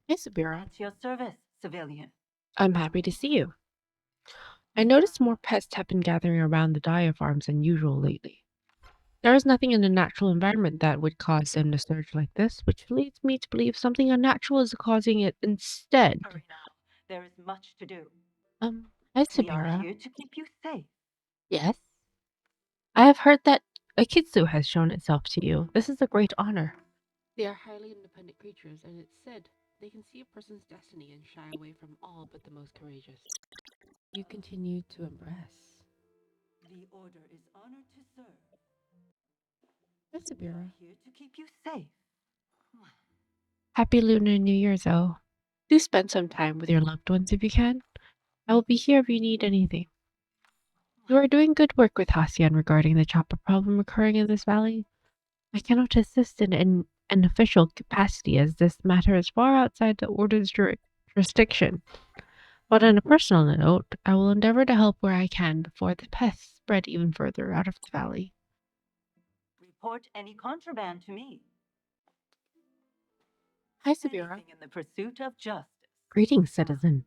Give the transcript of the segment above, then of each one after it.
Hey, Subira. At your service, civilian. I'm happy to see you. I noticed more pests have been gathering around the diaphragms than usual lately. There is nothing in the natural environment that would cause them to surge like this, which leads me to believe something unnatural is causing it instead. Hurry now. There is much to do. Hi, We are Subira. here to keep you safe. Yes? I have heard that a kitsu has shown itself to you. This is a great honor. They are highly independent creatures, and it's said they can see a person's destiny and shy away from all but the most courageous. You continue to impress. The Order is honored to serve. Hi, We are Subira. here to keep you safe. Happy Lunar New Year, Zoe. Do spend some time with your loved ones if you can. I will be here if you need anything. You are doing good work with Hacian regarding the chopper problem occurring in this valley. I cannot assist in an official capacity as this matter is far outside the Order's jurisdiction. But on a personal note, I will endeavor to help where I can before the pests spread even further out of the valley. Report any contraband to me. Hi, Subira. Anything in the pursuit of justice. Greetings, citizen.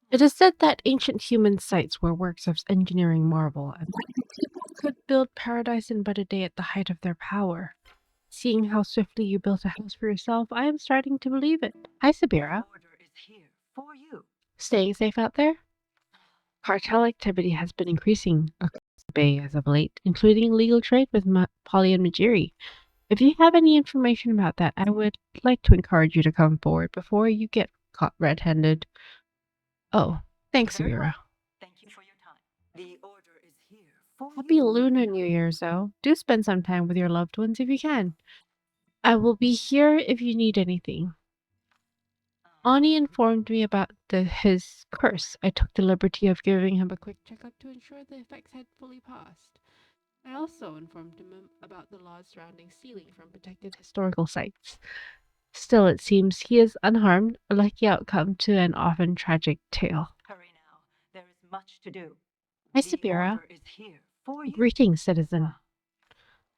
It is said that ancient human sites were works of engineering marvel, and people could build paradise in but a day at the height of their power. Seeing how swiftly you built a house for yourself, I am starting to believe it. Hi, Subira. The Order is here for you. Staying safe out there? Cartel activity has been increasing across the Bay as of late, including illegal trade with Palia and Majiri. If you have any information about that, I would like to encourage you to come forward before you get caught red-handed. Oh, thanks, Very well. Subira. Thank you for your time. The Order is here for Happy you. Lunar New Year, Zoe. Do spend some time with your loved ones if you can. I will be here if you need anything. Ani informed me about his curse. I took the liberty of giving him a quick checkup to ensure the effects had fully passed. I also informed him about the laws surrounding stealing from protected historical sites. Still, it seems he is unharmed, a lucky outcome to an often tragic tale. Hurry now. There is much to do. Hi, The Subira. Order is here for you. Greetings, citizen.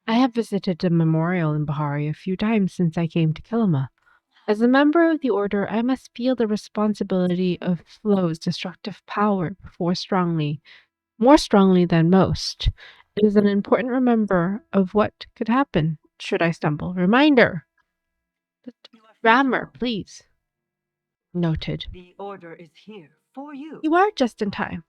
I have visited the memorial in Bahari a few times since I came to Kilima. As a member of the Order, I must feel the responsibility of Flow's destructive power more strongly than most. It is an important reminder of what could happen should I stumble. Reminder! You are free to Grammar, go. please. Noted. The Order is here for you. You are just in time.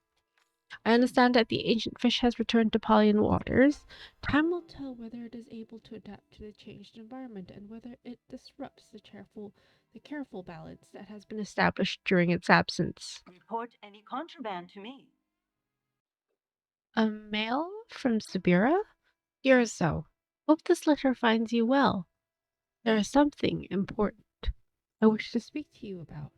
I understand that the ancient fish has returned to Palian waters. Time will tell whether it is able to adapt to the changed environment and whether it disrupts the careful balance that has been established during its absence. Report any contraband to me. A mail from Subira? Dear Zoe, hope this letter finds you well. There is something important I wish to speak to you about.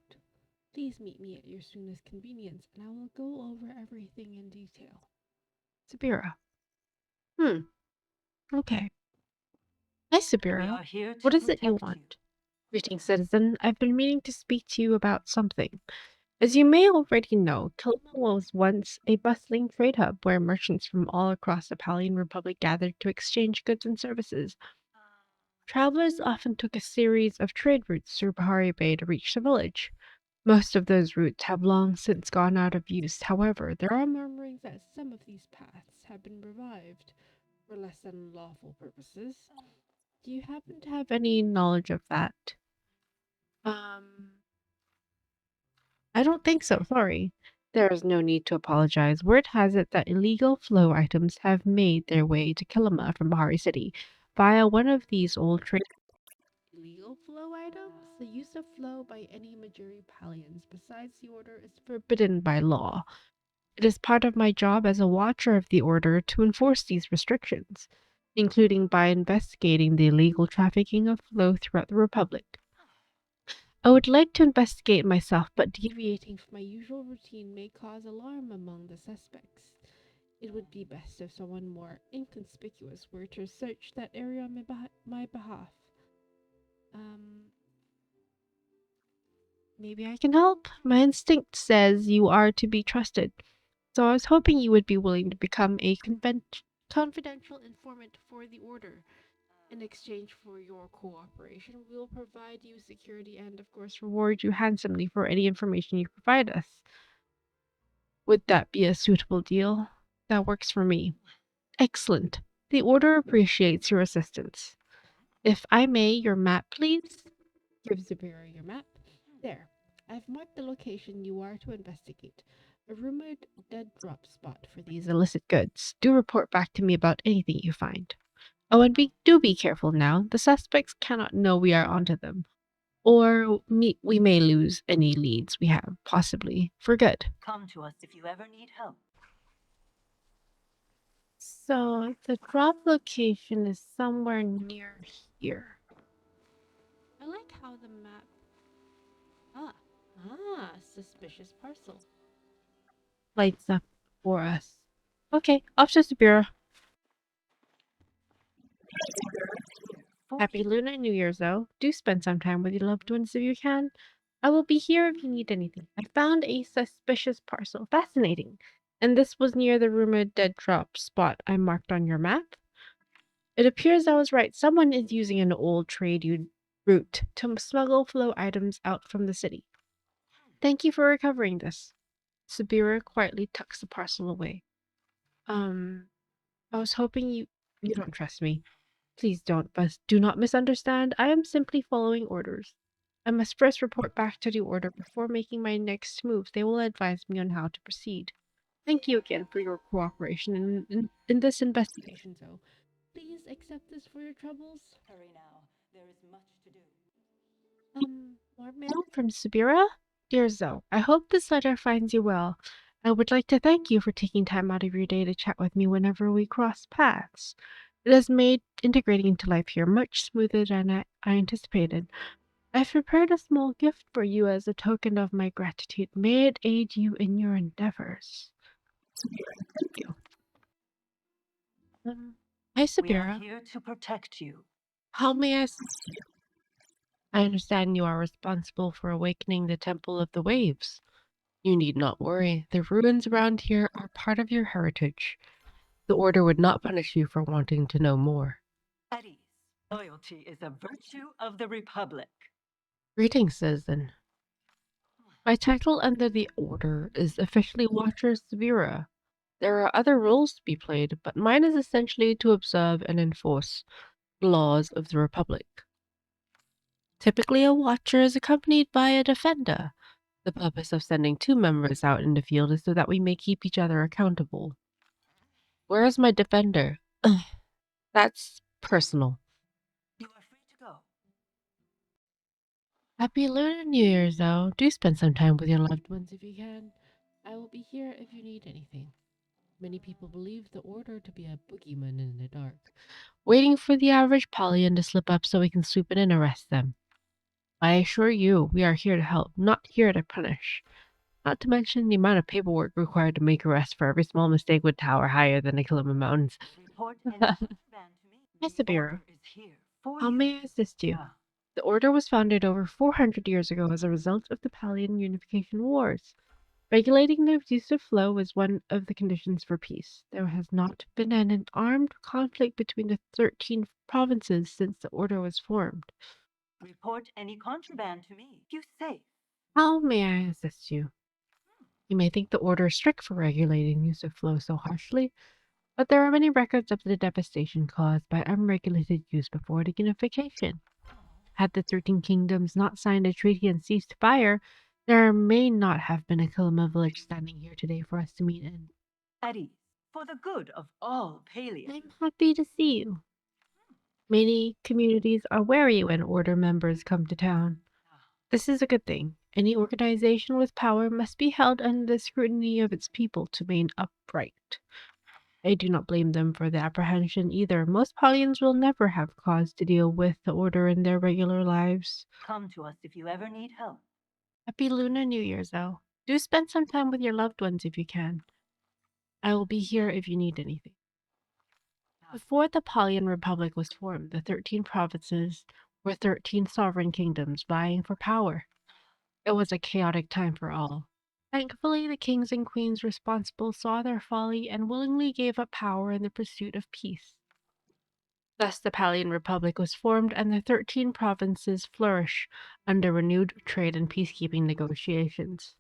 Please meet me at your soonest convenience, and I will go over everything in detail. Subira. Okay. Hi, We Subira. are here to What is it you protect you. want? Greetings, citizen. I've been meaning to speak to you about something. As you may already know, Kilima was once a bustling trade hub where merchants from all across the Palian Republic gathered to exchange goods and services. Travelers often took a series of trade routes through Bahari Bay to reach the village. Most of those routes have long since gone out of use. However, there are murmurings that some of these paths have been revived for less than lawful purposes. Do you happen to have any knowledge of that? Um, I don't think so, sorry. There is no need to apologize. Word has it that illegal flow items have made their way to Kilima from Bahari City via one of these old trade. Illegal flow items? The use of flow by any Majuri Palians besides the Order is forbidden by law. It is part of my job as a watcher of the Order to enforce these restrictions, including by investigating the illegal trafficking of flow throughout the Republic. I would like to investigate myself, but deviating from my usual routine may cause alarm among the suspects. It would be best if someone more inconspicuous were to search that area on my behalf. Um, Maybe I can help. My instinct says you are to be trusted, so I was hoping you would be willing to become a confidential informant for the Order. In exchange for your cooperation, we will provide you security and, of course, reward you handsomely for any information you provide us. Would that be a suitable deal? That works for me. Excellent. The Order appreciates your assistance. If I may, your map, please. Give Subira your map. There. I've marked the location you are to investigate. A rumored dead drop spot for these illicit goods. Do report back to me about anything you find. Oh, and be careful now. The suspects cannot know we are onto them. Or we may lose any leads we have, possibly, for good. Come to us if you ever need help. So the drop location is somewhere near here. I like how the map. Ah, suspicious parcel. Lights up for us. Okay, off to Subira. For Happy you. Lunar New Year's, though. Do spend some time with your loved ones if you can. I will be here if you need anything. I found a suspicious parcel. Fascinating. And this was near the rumored dead drop spot I marked on your map? It appears I was right. Someone is using an old route to smuggle flow items out from the city. Thank you for recovering this. Subira quietly tucks the parcel away. Um, I was hoping you don't trust me. Please don't, but do not misunderstand. I am simply following orders. I must first report back to the order before making my next move. They will advise me on how to proceed. Thank you again for your cooperation in this investigation, Zoe. Please accept this for your troubles. Hurry now. There is much to do. More mail from Subira? Dear Zoe, I hope this letter finds you well. I would like to thank you for taking time out of your day to chat with me whenever we cross paths. It has made integrating into life here much smoother than I anticipated. I've prepared a small gift for you as a token of my gratitude. May it aid you in your endeavors. Thank you. Hi, We are Subira. here to protect you. How may I assist you? I understand you are responsible for awakening the Temple of the Waves. You need not worry. The ruins around here are part of your heritage. The Order would not punish you for wanting to know more. At ease. Loyalty is a virtue of the Republic. Greetings, citizen. My title under the Order is officially Watcher Subira. There are other roles to be played, but mine is essentially to observe and enforce the laws of the Republic. Typically, a Watcher is accompanied by a Defender. The purpose of sending two members out in the field is so that we may keep each other accountable. Where is my Defender? That's personal. You are free to go. Happy Lunar New Year's, though. Do spend some time with your loved ones if you can. I will be here if you need anything. Many people believe the Order to be a boogeyman in the dark, waiting for the average Palia to slip up so we can swoop in and arrest them. I assure you, we are here to help, not here to punish. Not to mention the amount of paperwork required to make arrests for every small mistake would tower higher than the Kilima Mountains. Report any contraband to me. Hi, The Subira. order is here for How you. may I assist you? Ah, The Order was founded over 400 years ago as a result of the Palian Unification Wars. Regulating the use of flow was one of the conditions for peace. There has not been an armed conflict between the 13 provinces since the Order was formed. report any contraband to me. You safe. How may I assist you? You may think the Order is strict for regulating use of flow so harshly, but there are many records of the devastation caused by unregulated use before the unification. Had the 13 kingdoms not signed a treaty and ceased fire, there may not have been a Kilima village standing here today for us to meet in. At ease. For the good of all Palia. I'm happy to see you. Many communities are wary when Order members come to town. This is a good thing. Any organization with power must be held under the scrutiny of its people to remain upright. I do not blame them for the apprehension either. Most Paulians will never have cause to deal with the Order in their regular lives. Come to us if you ever need help. Happy Lunar New Year's, though. Do spend some time with your loved ones if you can. I will be here if you need anything. Before the Paulian Republic was formed, the 13 provinces were 13 sovereign kingdoms vying for power. It was a chaotic time for all. Thankfully, the kings and queens responsible saw their folly and willingly gave up power in the pursuit of peace. Thus, the Palian Republic was formed, and the 13 provinces flourish under renewed trade and peacekeeping negotiations.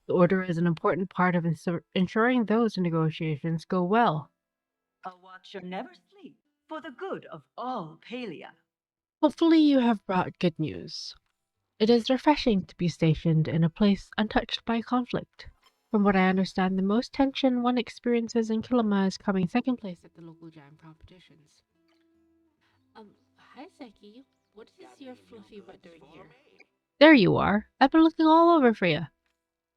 The Order is an important part of ensuring those negotiations go well. A watcher never sleeps for the good of all Palia. Hopefully, you have brought good news. It is refreshing to be stationed in a place untouched by conflict. From what I understand, the most tension one experiences in Kilima is coming second place at the local jam competitions. Hi Zeki. What is your fluffy butt doing here? There you are. I've been looking all over for you.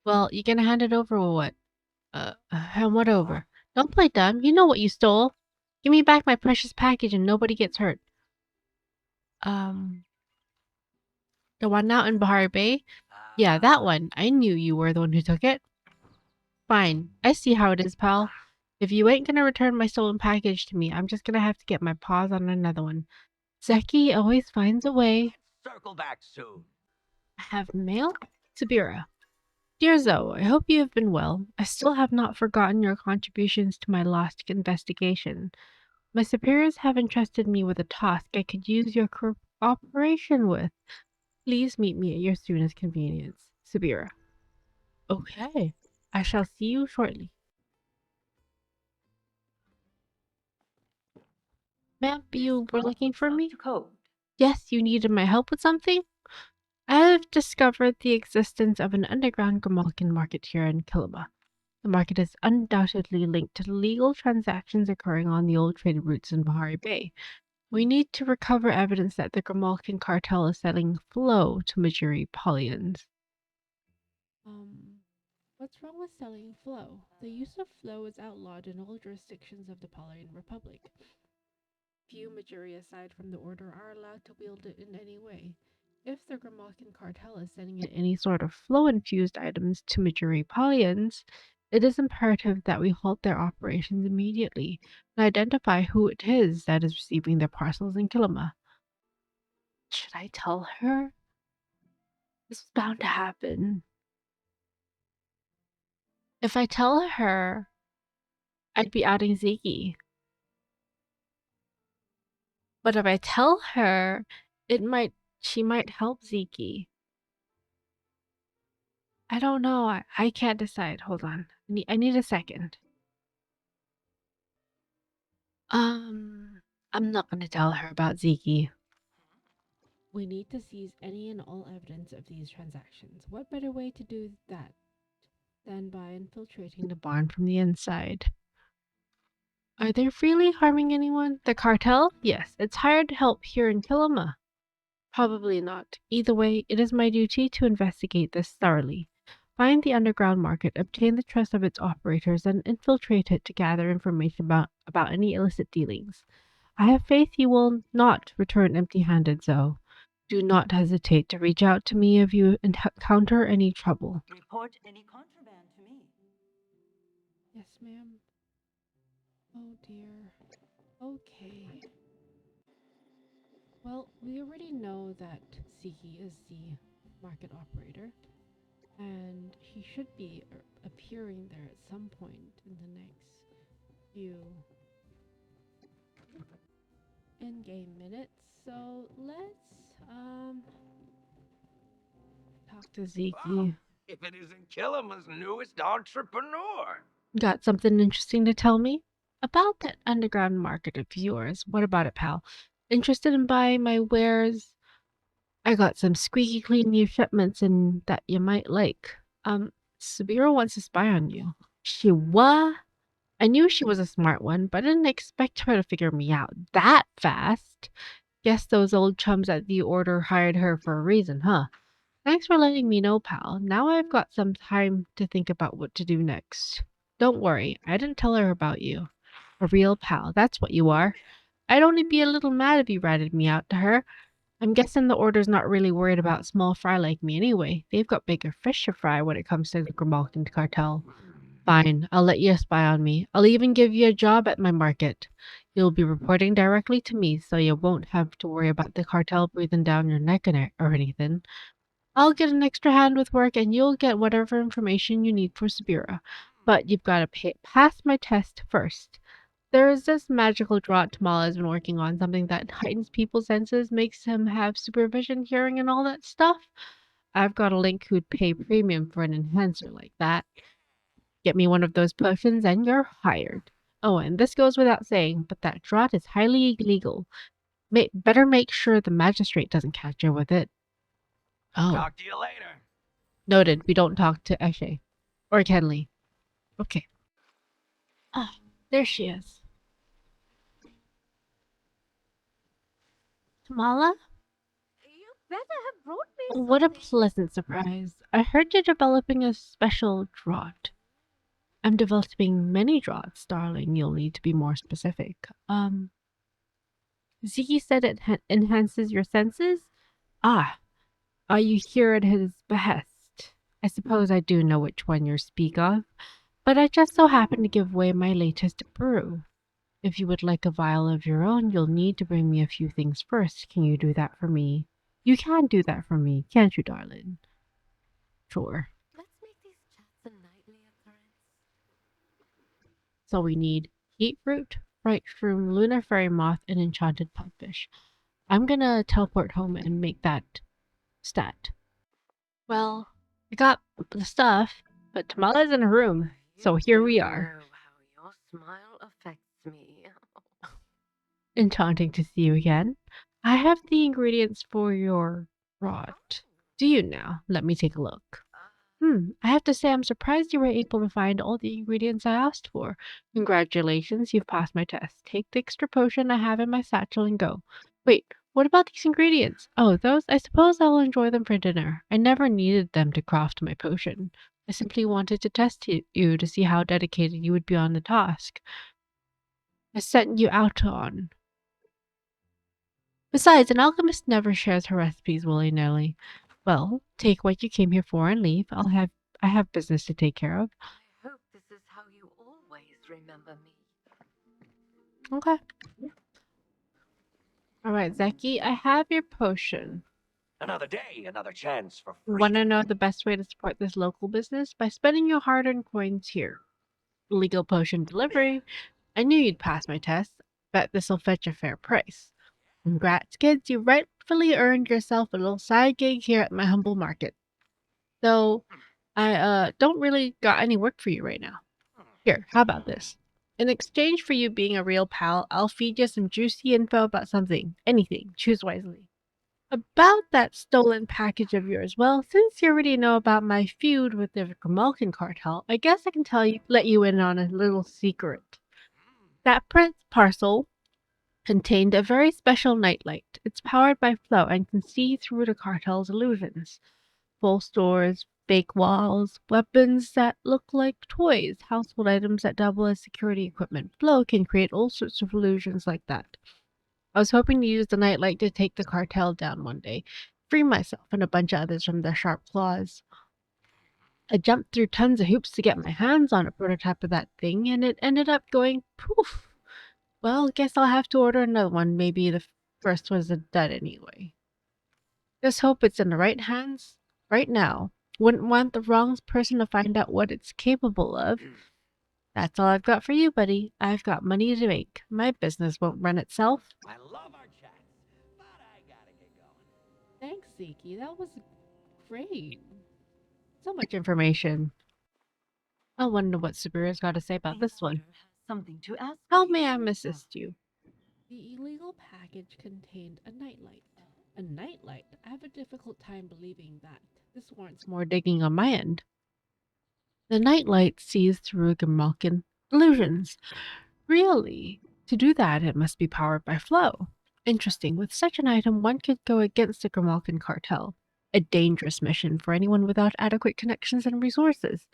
Well, you gonna hand it over or what? Hand what over? Don't play dumb. You know what you stole. Give me back my precious package and nobody gets hurt. Um, the one out in Bahari Bay? Yeah, that one. I knew you were the one who took it. Fine. I see how it is, pal. If you ain't gonna return my stolen package to me, I'm just gonna have to get my paws on another one. Zeki always finds a way. Circle back soon. I have mail? Subira. Dear Zoe, I hope you have been well. I still have not forgotten your contributions to my lost investigation. My superiors have entrusted me with a task I could use your cooperation with. Please meet me at your soonest convenience. Subira. Okay. I shall see you shortly. Ma'am, you were looking for me? Code. Yes, you needed my help with something? I have discovered the existence of an underground Grimalkin market here in Kilima. The market is undoubtedly linked to legal transactions occurring on the old trade routes in Bahari Bay. We need to recover evidence that the Grimalkin cartel is selling flow to Majuri Polians. What's wrong with selling flow? The use of flow is outlawed in all jurisdictions of the Palian Republic. Few Majuri aside from the Order are allowed to wield it in any way. If the Grimalkin cartel is sending in any sort of flow-infused items to Majuri Polians, it is imperative that we halt their operations immediately and identify who it is that is receiving their parcels in Kilima. Should I tell her? This is bound to happen. If I tell her, I'd be outing Zeki. But if I tell her, she might help Zeki. I don't know. I can't decide. Hold on. I need a second. I'm not gonna tell her about Zeki. We need to seize any and all evidence of these transactions. What better way to do that than by infiltrating the barn from the inside? Are they really harming anyone? The cartel? Yes, it's hired help here in Kilima. Probably not. Either way, it is my duty to investigate this thoroughly. Find the underground market, obtain the trust of its operators, and infiltrate it to gather information about any illicit dealings. I have faith you will not return empty handed, Zoe. Do not hesitate to reach out to me if you encounter any trouble. Report any contraband to me. Yes, ma'am. Oh dear. Okay. Well, we already know that Zeki is the market operator, and he should be appearing there at some point in the next few in-game minutes. So let's talk to Zeki. Wow. If it isn't Kilima's newest entrepreneur. Got something interesting to tell me? About that underground market of yours. What about it, pal? Interested in buying my wares? I got some squeaky clean new shipments and that you might like. Subira wants to spy on you. She what? I knew she was a smart one, but I didn't expect her to figure me out that fast. Guess those old chums at the Order hired her for a reason, huh? Thanks for letting me know, pal. Now I've got some time to think about what to do next. Don't worry, I didn't tell her about you. A real pal, that's what you are. I'd only be a little mad if you ratted me out to her. I'm guessing the Order's not really worried about small fry like me anyway. They've got bigger fish to fry when it comes to the Grimalkin cartel. Fine, I'll let you spy on me. I'll even give you a job at my market. You'll be reporting directly to me, so you won't have to worry about the cartel breathing down your neck or anything. I'll get an extra hand with work, and you'll get whatever information you need for Subira. But you've got to pass my test first. There's this magical draught Tamala has been working on, something that heightens people's senses, makes him have supervision, hearing, and all that stuff. I've got a link who'd pay premium for an enhancer like that. Get me one of those potions and you're hired. Oh, and this goes without saying, but that draught is highly illegal. Better make sure the magistrate doesn't catch you with it. Oh, Talk to you later. noted. We don't talk to Eshe. Or Kenley. Okay. Ah, there she is. Tamala? You better have brought me What a something. pleasant surprise. I heard you're developing a special draught. I'm developing many draughts, darling. You'll need to be more specific. Zeki said it enhances your senses? Ah, are you here at his behest? I suppose I do know which one you speak of, but I just so happen to give away my latest brew. If you would like a vial of your own, you'll need to bring me a few things first. Can you do that for me? You can do that for me, can't you, darling? Sure. Let's make these chats a nightly occurrence. So we need heat fruit, fright shroom, lunar fairy moth, and enchanted pupfish. I'm gonna teleport home and make that stat. Well, I got the stuff, but Tamala's in her room, so here we are. Know how your smile affects me. Enchanting to see you again. I have the ingredients for your rot. Do you now? Let me take a look. I have to say I'm surprised you were able to find all the ingredients I asked for. Congratulations, you've passed my test. Take the extra potion I have in my satchel and go. Wait, what about these ingredients? Oh, those? I suppose I'll enjoy them for dinner. I never needed them to craft my potion. I simply wanted to test you to see how dedicated you would be on the task I sent you out on. Besides, an alchemist never shares her recipes willy-nilly. Well, take what you came here for and leave. I have business to take care of. I hope this is how you always remember me. Okay. All right, Zeki, I have your potion. Another day, another chance for Want freedom. to know the best way to support this local business? By spending your hard-earned coins here. Legal potion delivery. I knew you'd pass my test. Bet this'll fetch a fair price. Congrats, kids. You rightfully earned yourself a little side gig here at my humble market. Though I don't really got any work for you right now. Here, how about this? In exchange for you being a real pal, I'll feed you some juicy info about something. Anything. Choose wisely. About that stolen package of yours, well, since you already know about my feud with the Grimalkin cartel, I guess I can let you in on a little secret. That parcel contained a very special nightlight. It's powered by flow and can see through the cartel's illusions. Full stores, fake walls, weapons that look like toys, household items that double as security equipment. Flow can create all sorts of illusions like that. I was hoping to use the nightlight to take the cartel down one day, free myself and a bunch of others from their sharp claws. I jumped through tons of hoops to get my hands on a prototype of that thing, and it ended up going poof. Well, guess I'll have to order another one. Maybe the first was a dud anyway. Just hope it's in the right hands right now. Wouldn't want the wrong person to find out what it's capable of. That's all I've got for you, buddy. I've got money to make. My business won't run itself. I love our chats, but I gotta get going. Thanks, Zeki. That was great. So much information. I wonder what Subira's got to say about this one. Has something to ask. How you. may I assist you? The illegal package contained a nightlight. A nightlight? I have a difficult time believing that. This warrants more digging on my end. The nightlight sees through Grimalkin illusions. Really? To do that, it must be powered by flow. Interesting. With such an item, one could go against the Grimalkin cartel. A dangerous mission for anyone without adequate connections and resources.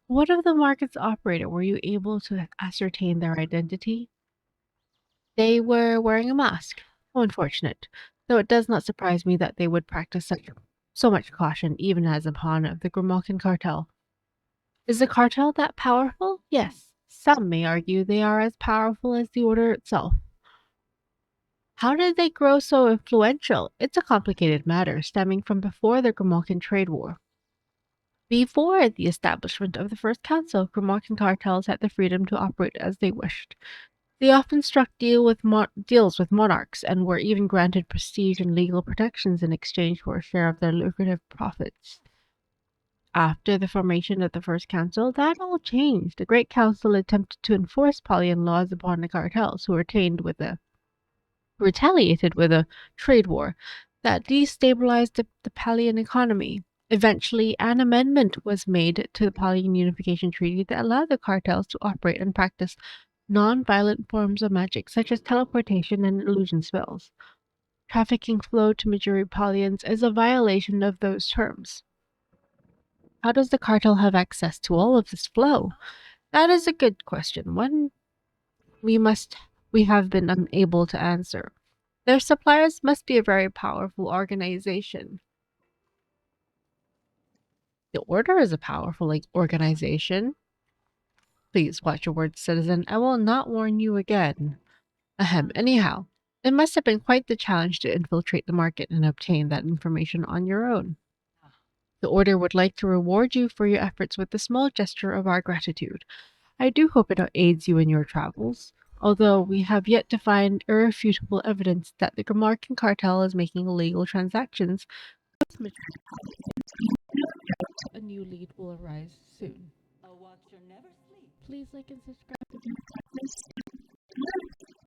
What of the market's operator? Were you able to ascertain their identity? They were wearing a mask. How unfortunate. Though it does not surprise me that they would practice so much caution, even as a pawn of the Grimalkin cartel. Is the cartel that powerful? Yes. Some may argue they are as powerful as the order itself. How did they grow so influential? It's a complicated matter, stemming from before the Grimalkin trade war. Before the establishment of the First Council, Grimalkin cartels had the freedom to operate as they wished. They often struck deals with monarchs and were even granted prestige and legal protections in exchange for a share of their lucrative profits. After the formation of the First Council, that all changed. The Great Council attempted to enforce Palian laws upon the cartels, who retaliated with a trade war that destabilized the Palian economy. Eventually, an amendment was made to the Palian Unification Treaty that allowed the cartels to operate and practice non-violent forms of magic, such as teleportation and illusion spells. Trafficking flow to Majuri Palians is a violation of those terms. How does the cartel have access to all of this flow? That is a good question. One we have been unable to answer. Their suppliers must be a very powerful organization. The Order is a powerful organization. Please watch your words, citizen. I will not warn you again. Ahem. Anyhow, it must have been quite the challenge to infiltrate the market and obtain that information on your own. The Order would like to reward you for your efforts with a small gesture of our gratitude. I do hope it aids you in your travels, although we have yet to find irrefutable evidence that the Gramarkin cartel is making illegal transactions. A new lead will arise soon. A watcher never sleeps. Please like and subscribe.